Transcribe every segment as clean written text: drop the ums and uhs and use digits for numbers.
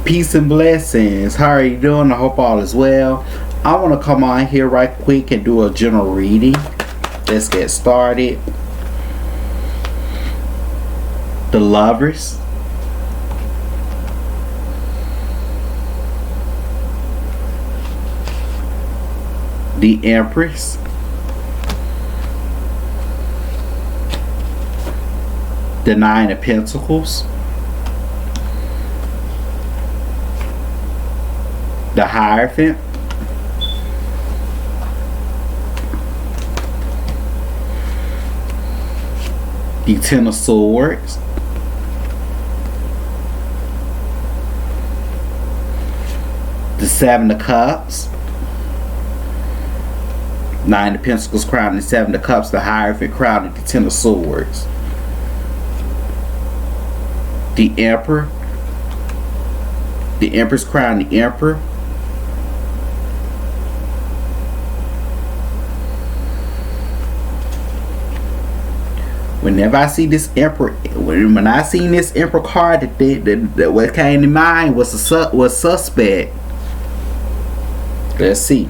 Peace and blessings. How are you doing? I hope all is well. I want to come on here right quick and do a general reading. Let's get started. The Lovers. The Empress. The Nine of Pentacles. The Hierophant. The Ten of Swords. The Seven of Cups. Nine of Pentacles crowned the Seven of Cups. The Hierophant crowned the Ten of Swords. The Emperor. The Empress crowned the Emperor. Whenever I see this Emperor, when I seen this Emperor card, that what came to mind was suspect. Let's see.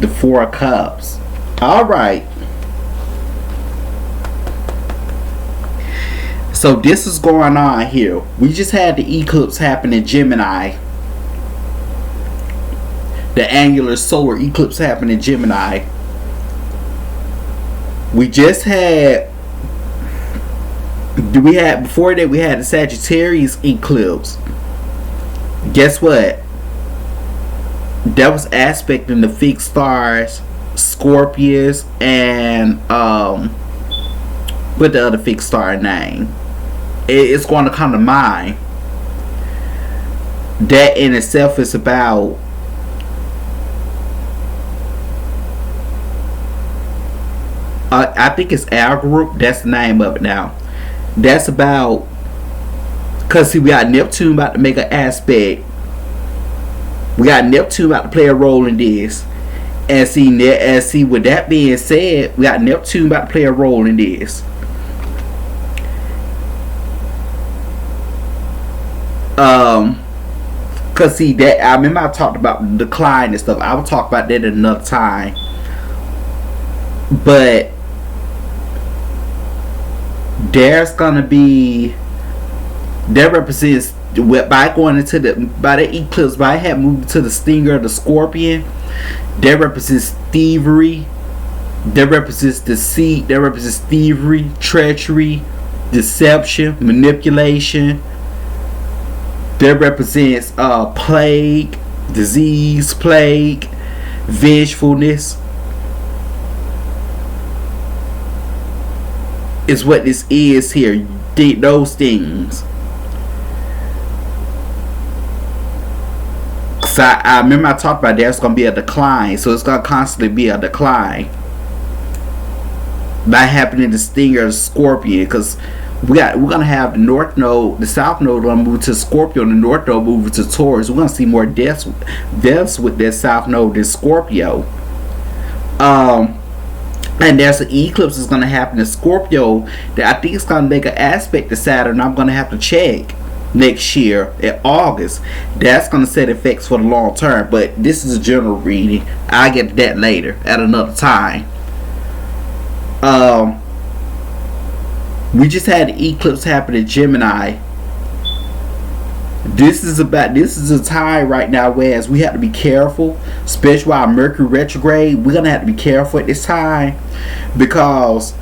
The Four of Cups. All right. So this is going on here. We just had the eclipse happen in Gemini. The annular solar eclipse happened in Gemini. We just had, before that we had the Sagittarius eclipse. Guess what? That was aspecting the fixed stars, Scorpius, and what the other fixed star name? It's going to come to mind. That in itself is about I think it's our group. That's the name of it now. That's about, because see, we got Neptune about to make an aspect. We got Neptune about to play a role in this. And see, with that being said, we got Neptune about to play a role in this. Cause see that I remember I talked about the decline and stuff. I will talk about that another time. But there's gonna be, that represents, by going into by the eclipse, by having moved to the stinger of the Scorpion, that represents thievery, that represents deceit, that represents thievery, treachery, deception, manipulation. That represents plague, disease, plague, vengefulness. Is what this is here. Those things. So I remember I talked about there's going to be a decline. So it's going to constantly be a decline. By happening to stinger of Scorpion. Because we're going to have the North Node, the South Node going to move to Scorpio, and the North Node moving to Taurus. We're going to see more deaths with that South Node than Scorpio. And there's an eclipse that's going to happen in Scorpio that I think is going to make an aspect to Saturn. I'm going to have to check next year in August. That's going to set effects for the long term. But this is a general reading. I'll get to that later at another time. We just had the eclipse happen in Gemini. This is a time right now whereas we have to be careful, especially while Mercury retrograde. We're gonna have to be careful at this time because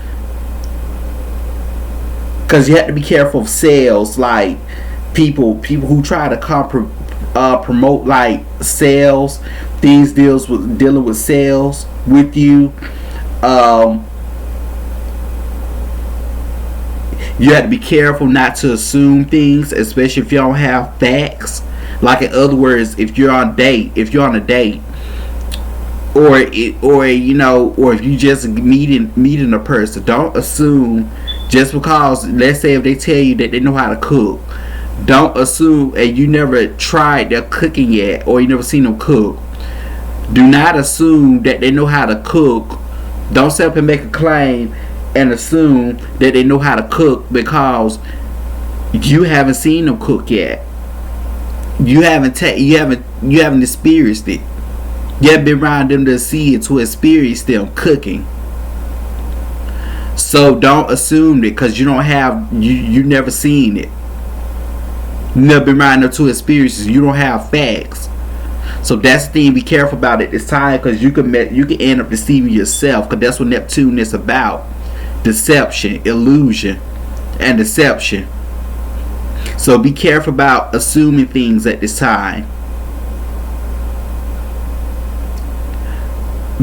you have to be careful of sales, like people who try to promote like sales, dealing with sales with you. You have to be careful not to assume things, especially if you don't have facts. Like in other words, if you're on a date, or if you just meeting a person, don't assume just because, let's say if they tell you that they know how to cook, don't assume, and you never tried their cooking yet, or you never seen them cook. Do not assume that they know how to cook. Don't sit up and make a claim and assume that they know how to cook because You haven't seen them cook yet. You haven't experienced it. You haven't been around them to see it, to experience them cooking. So don't assume it, because you never seen it. You never been around them to experience it. You don't have facts. So that's the thing. Be careful about it this time, because you can end up deceiving yourself, because that's what Neptune is about: deception, illusion, and deception. So be careful about assuming things at this time.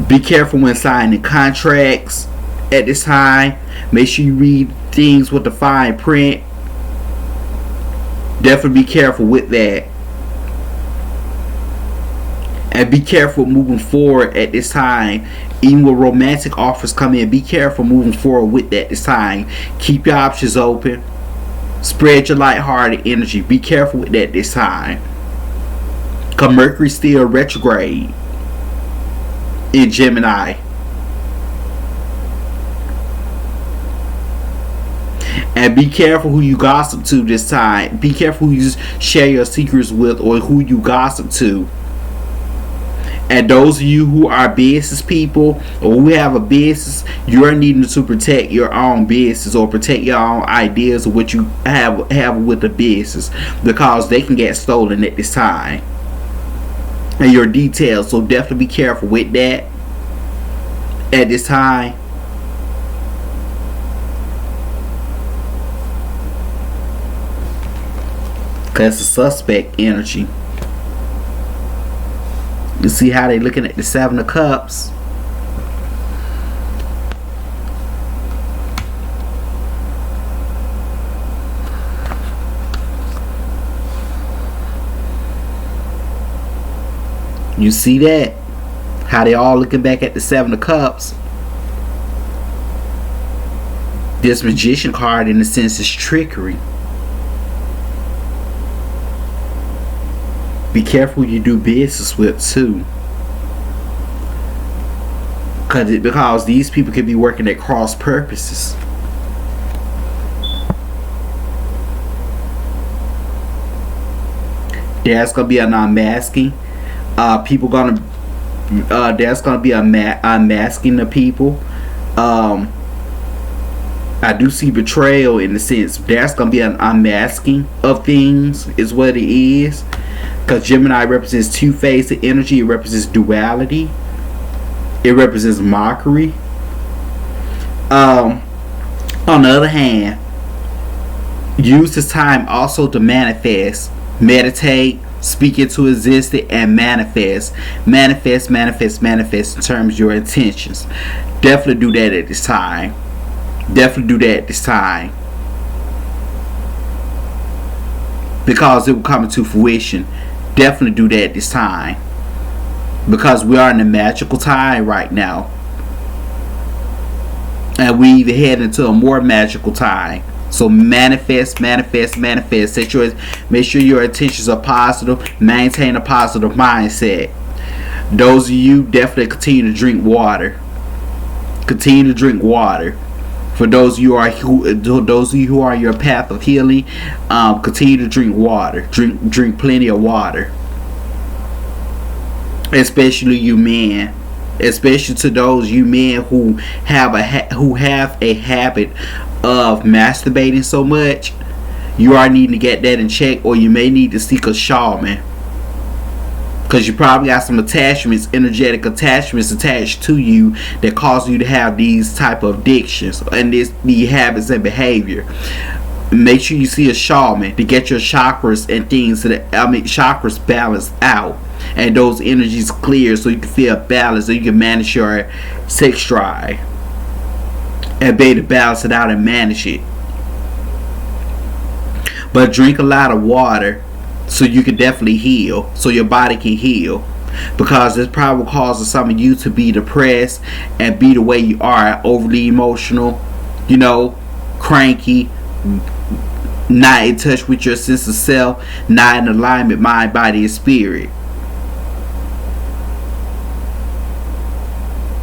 Be careful when signing contracts at this time. Make sure you read things with the fine print. Definitely be careful with that. And be careful moving forward at this time. Even when romantic offers come in, be careful moving forward with that this time. Keep your options open. Spread your lighthearted energy. Be careful with that this time. Because Mercury still retrograde in Gemini. And be careful who you gossip to this time. Be careful who you share your secrets with, or who you gossip to. And those of you who are business people, or who have a business, you're needing to protect your own business, or protect your own ideas of what you have with the business, because they can get stolen at this time. And your details, so definitely be careful with that at this time. Because it's a suspect energy. You see how they looking at the Seven of Cups. You see that? How they all looking back at the Seven of Cups. This Magician card, in a sense, is trickery. Be careful who you do business with too, because these people could be working at cross purposes. There's gonna be an unmasking. People gonna there's gonna be unmasking the people. I do see betrayal, in the sense there's gonna be an unmasking of things, is what it is. Because Gemini represents two-faced energy. It represents duality. It represents mockery. On the other hand, use this time also to manifest, meditate, speak into existence, and manifest in terms of your intentions. Definitely do that at this time. Because it will come into fruition. Definitely do that at this time, because we are in a magical time right now, and we even head into a more magical time. So manifest. Make sure your intentions are positive. Maintain a positive mindset. Those of you, definitely continue to drink water. For those of you who are your path of healing, continue to drink water. Drink plenty of water. Especially you men. Especially to those you men who have a habit of masturbating so much. You are needing to get that in check, or you may need to seek a shaman. Because you probably got some energetic attachments attached to you, that cause you to have these type of addictions and these habits and behavior. Make sure you see a shaman to get your chakras and things, chakras balanced out, and those energies clear, so you can feel balanced, so you can manage your sex drive and be able to balance it out and manage it. But drink a lot of water, so you can definitely heal, so your body can heal, because this probably causes some of you to be depressed and be the way you are, overly emotional, cranky, not in touch with your sense of self, not in alignment, mind, body, and spirit.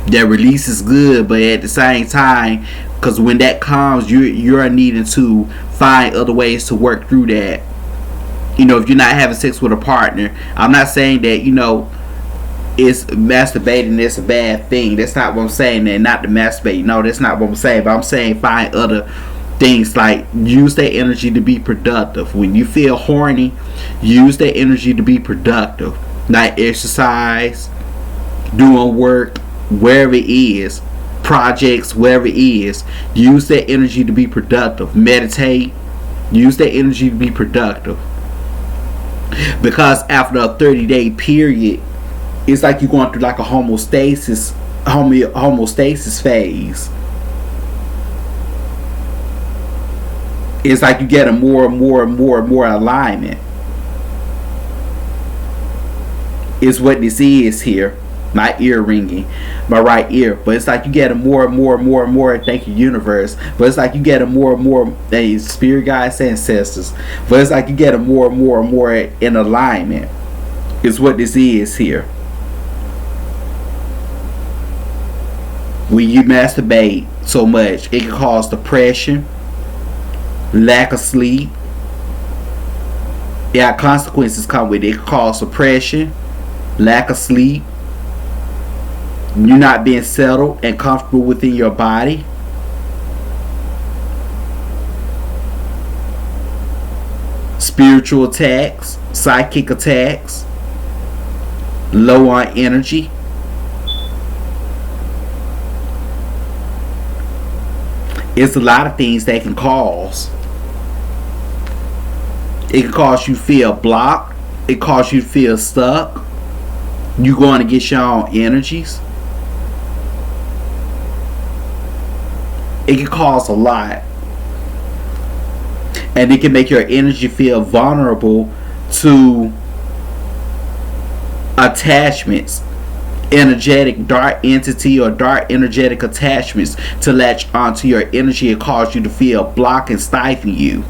That release is good, but at the same time, Because when that comes, you're needing to find other ways to work through that. You know, if you're not having sex with a partner, I'm not saying that, you know, it's masturbating is a bad thing. That's not what I'm saying. And not to masturbate. No, that's not what I'm saying. But I'm saying find other things, like use that energy to be productive. When you feel horny, use that energy to be productive. Like exercise, doing work, wherever it is, projects, wherever it is. Use that energy to be productive. Meditate. Use that energy to be productive. Because after a 30-day period, it's like you're going through like a homeostasis phase. It's like you get a more and more alignment. Is what this is here. My ear ringing, my right ear. But it's like you get a more and more. Thank you, universe. But it's like you get a more and more. Spirit guides, ancestors. But it's like you get a more and more in alignment. Is what this is here. When you masturbate so much, it can cause depression, lack of sleep. Yeah, consequences come with it. It can cause depression, lack of sleep. You're not being settled and comfortable within your body. Spiritual attacks, psychic attacks, low on energy. It's a lot of things that can cause. It can cause you to feel blocked. It cause you to feel stuck. You're going to get your own energies. It can cause a lot. And it can make your energy feel vulnerable to attachments, energetic dark entity or dark energetic attachments to latch onto your energy and cause you to feel block and stifle you.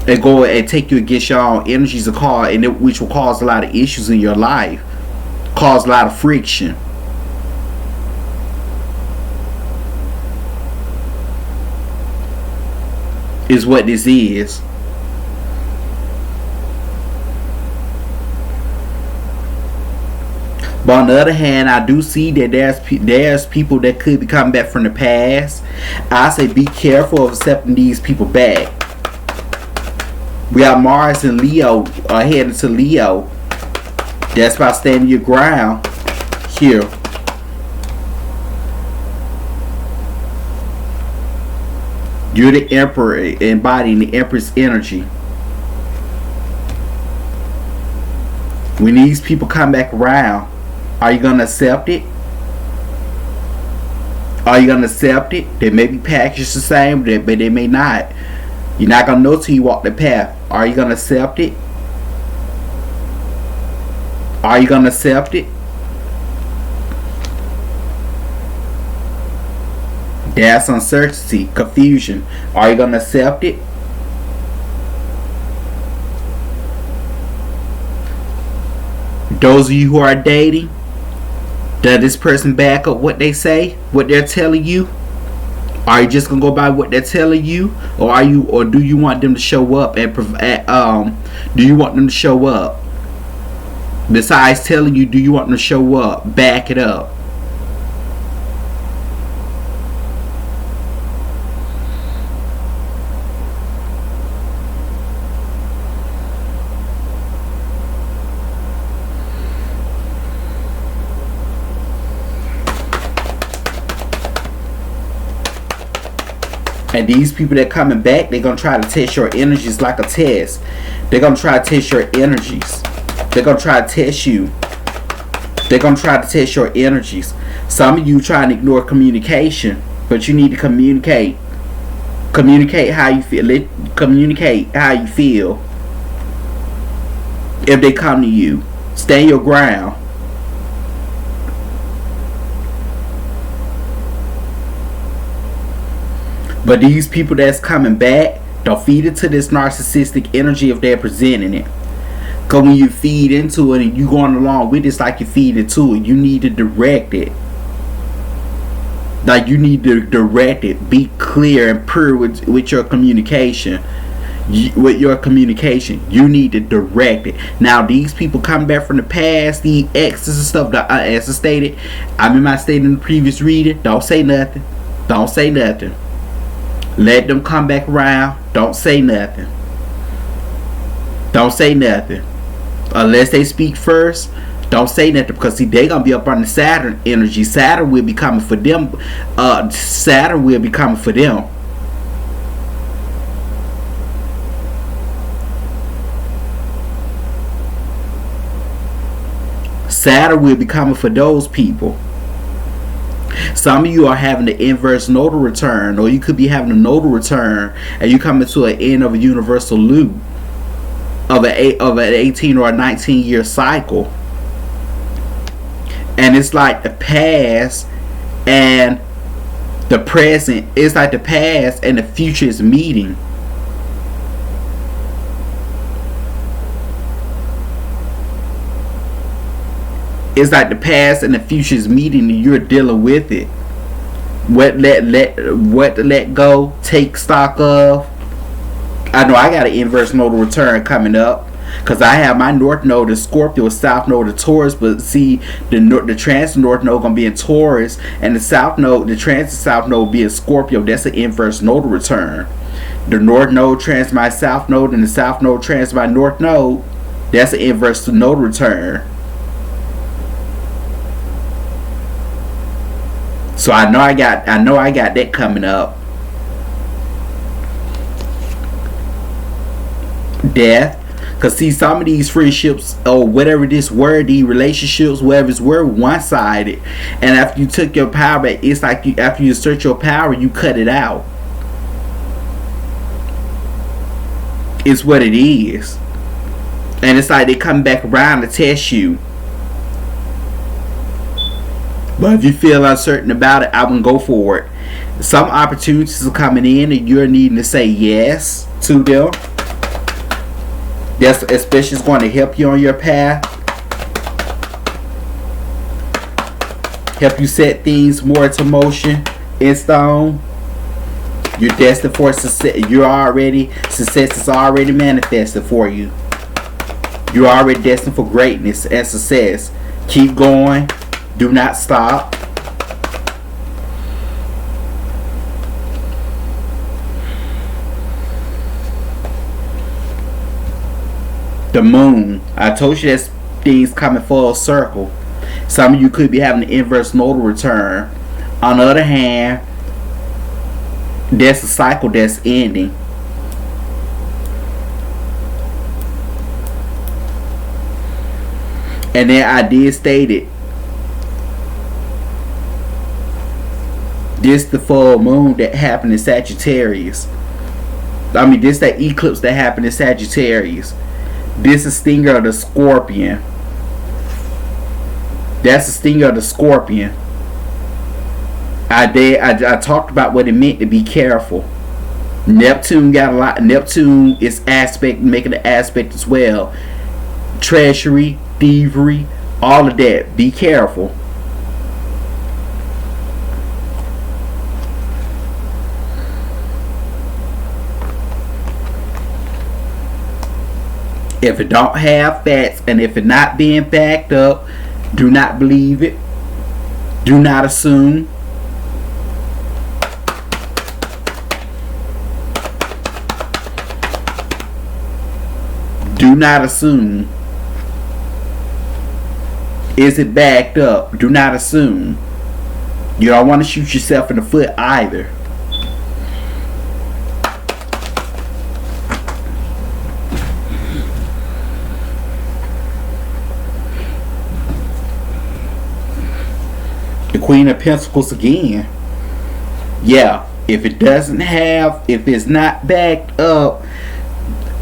And go and take you against your own energies of call, and which will cause a lot of issues in your life, cause a lot of friction. Is what this is. But on the other hand, I do see that there's people that could be coming back from the past. I say be careful of accepting these people back. We got Mars and Leo heading to Leo. That's about standing your ground here. You're the Emperor, embodying the Empress energy. When these people come back around, are you going to accept it? Are you going to accept it? They may be packaged the same, but they may not. You're not going to know till you walk the path. Are you going to accept it? Are you going to accept it? That's uncertainty, confusion. Are you going to accept it? Those of you who are dating, does this person back up what they say, what they're telling you? Are you just gonna go by what they're telling you, or do you want them to show up and do you want them to show up? Besides telling you, do you want them to show up? Back it up. And these people that coming back, they're going to try to test your energies like a test. They're going to try to test your energies. They're going to try to test you. They're going to try to test your energies. Some of you trying to ignore communication, but you need to communicate. Communicate how you feel. Communicate how you feel. If they come to you, stand your ground. But these people that's coming back, don't feed into this narcissistic energy if they're presenting it. Because when you feed into it and you going along with it, it's like you feed into it. You need to direct it. Like, you need to direct it. Be clear and pure with your communication. With your communication, you need to direct it. Now, these people come back from the past, the exes and stuff, as I stated, I stated in the previous reading, don't say nothing. Don't say nothing. Let them come back around. Don't say nothing. Don't say nothing. Unless they speak first, don't say nothing, because see, they gonna be up on the Saturn energy. Saturn will be coming for them. Saturn will be coming for them. Saturn will be coming for those people. Some of you are having the inverse nodal return, or you could be having a nodal return, and you come into an end of a universal loop of an 18 or a 19-year cycle. And it's like the past and the present. It's like the past and the future is meeting. It's like the past and the future is meeting, and you're dealing with it. What to let go, take stock of. I know I got an inverse nodal return coming up, because I have my north node in Scorpio, south node in Taurus. But see, the transit north node gonna be in Taurus, and the south node, the transit south node, be in Scorpio. That's an inverse nodal return. The north node trans my south node, and the south node trans my north node. That's an inverse nodal return. So I know I got that coming up. Death. Because see, some of these friendships, or whatever this word, these relationships, whatever it's word, one-sided. And after you took your power back, it's like after you assert your power, you cut it out. It's what it is. And it's like they come back around to test you. But if you feel uncertain about it, I wouldn't go for it. Some opportunities are coming in, and you're needing to say yes to them. That's especially going to help you on your path. Help you set things more into motion, in stone. You're destined for success. Success is already manifested for you. You're already destined for greatness and success. Keep going. Do not stop. The moon. I told you that things coming full circle. Some of you could be having an inverse nodal return. On the other hand, there's a cycle that's ending. And then I did state it. This the full moon that happened in Sagittarius. This that eclipse that happened in Sagittarius. This is stinger of the Scorpion. That's the stinger of the Scorpion. I talked about what it meant to be careful. Neptune got a lot. Neptune is making an aspect as well. Treachery, thievery, all of that. Be careful. If it don't have facts, and if it not being backed up, do not believe it. Do not assume. Do not assume. Is it backed up? Do not assume. You don't want to shoot yourself in the foot either. The Queen of Pentacles again. Yeah, if it's not backed up,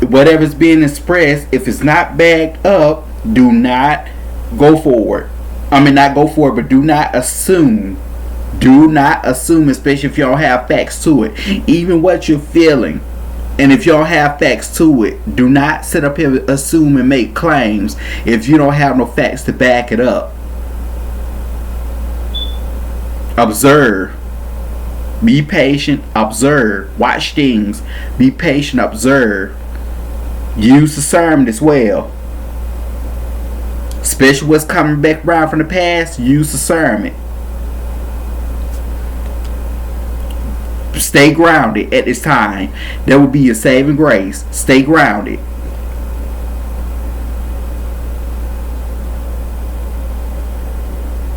whatever's being expressed, if it's not backed up, do not go forward. Not go forward, but do not assume. Do not assume, especially if you don't have facts to it. Even what you're feeling, and if you don't have facts to it, do not sit up here, assume, and make claims if you don't have no facts to back it up. Observe. Be patient, observe, watch things. Be patient, observe. Use discernment as well. Especially what's coming back around from the past, use discernment. Stay grounded at this time. That will be your saving grace. Stay grounded.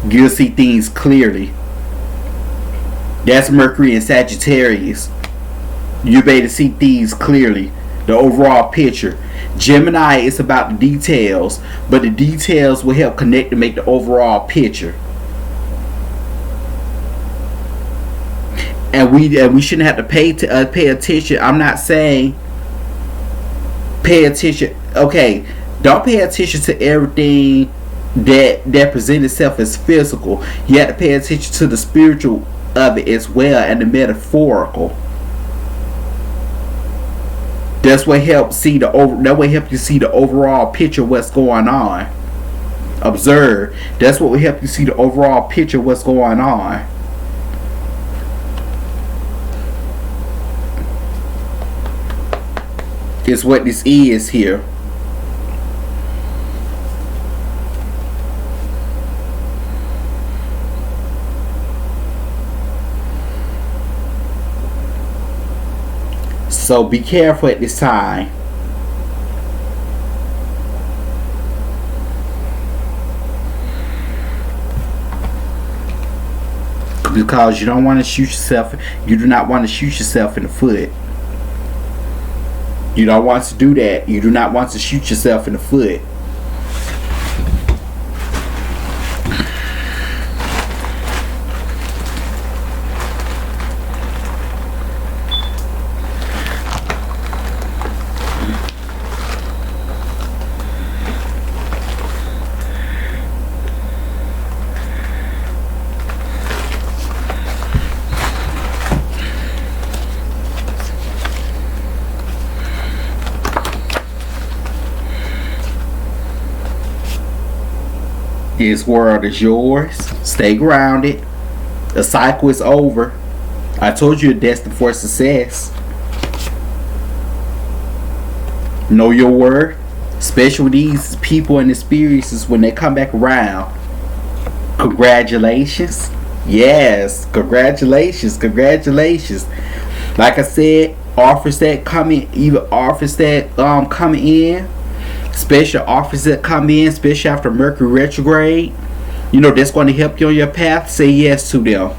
You'll see things clearly. That's Mercury and Sagittarius. You'll be able to see things clearly. The overall picture. Gemini is about the details, but the details will help connect to make the overall picture. And we shouldn't have to pay attention. I'm not saying pay attention. Okay, don't pay attention to everything that presents itself as physical. You have to pay attention to the spiritual of it as well, and the metaphorical. That's what helps see the that will help you see the overall picture of what's going on. Observe. That's what will help you see the overall picture of what's going on. It's what this is here. So be careful at this time. Because you don't want to shoot yourself. You do not want to shoot yourself in the foot. You don't want to do that. You do not want to shoot yourself in the foot. This world is yours. Stay grounded. The cycle is over. I told you you're destined for success. Know your worth. Especially with these people and experiences when they come back around. Congratulations. Yes. Congratulations. Congratulations. Like I said, offers that come in, even offers that coming in. Special offers that come in, especially after Mercury retrograde, you know, that's going to help you on your path. Say yes to them.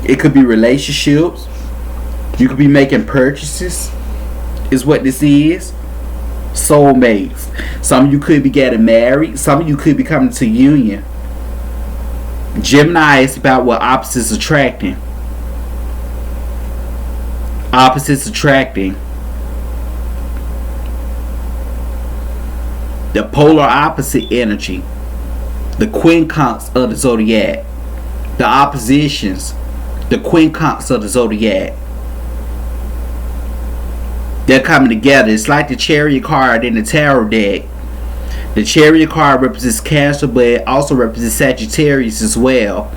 It could be relationships. You could be making purchases, is what this is. Soulmates. Some of you could be getting married. Some of you could be coming to union. Gemini is about what opposites attracting. Opposites attracting. The polar opposite energy. The quincunx of the zodiac. The oppositions. The quincunx of the zodiac. They're coming together. It's like the Chariot card in the tarot deck. The Chariot card represents Cancer, but it also represents Sagittarius as well.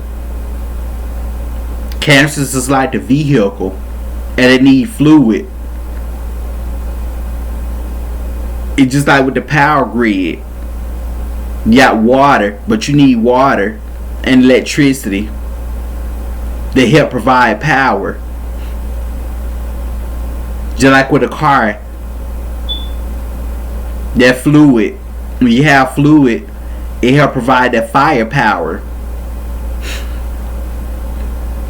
Cancer is like the vehicle, and it needs fluid. It's just like with the power grid. You got water, but you need water and electricity. They help provide power. Just like with a car, that fluid, when you have fluid, it help provide that firepower.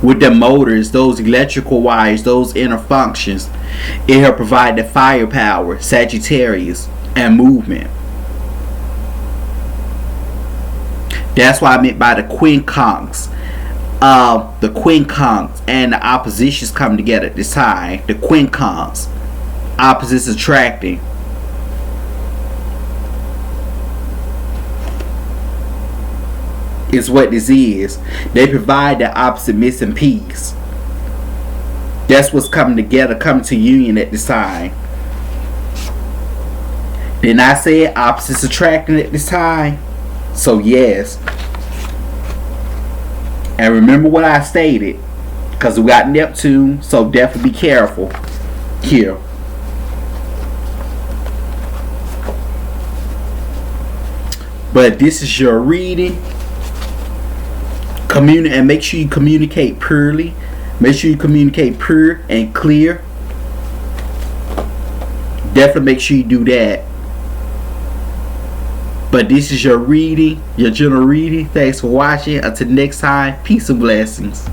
With the motors, those electrical wires, those inner functions, it help provide the firepower, Sagittarius, and movement. That's what I meant by the quincunx. The quincunx and the oppositions come together at this time. The quincunx, opposites attracting. Is what this is. They provide the opposite missing piece. That's what's coming together, coming to union at this time. Didn't I say opposites attracting at this time? So yes. And remember what I stated. because we got Neptune, so definitely be careful here. But this is your reading. And make sure you communicate purely. Make sure you communicate pure and clear. Definitely make sure you do that. But this is your reading, your general reading. Thanks for watching. Until next time, peace and blessings.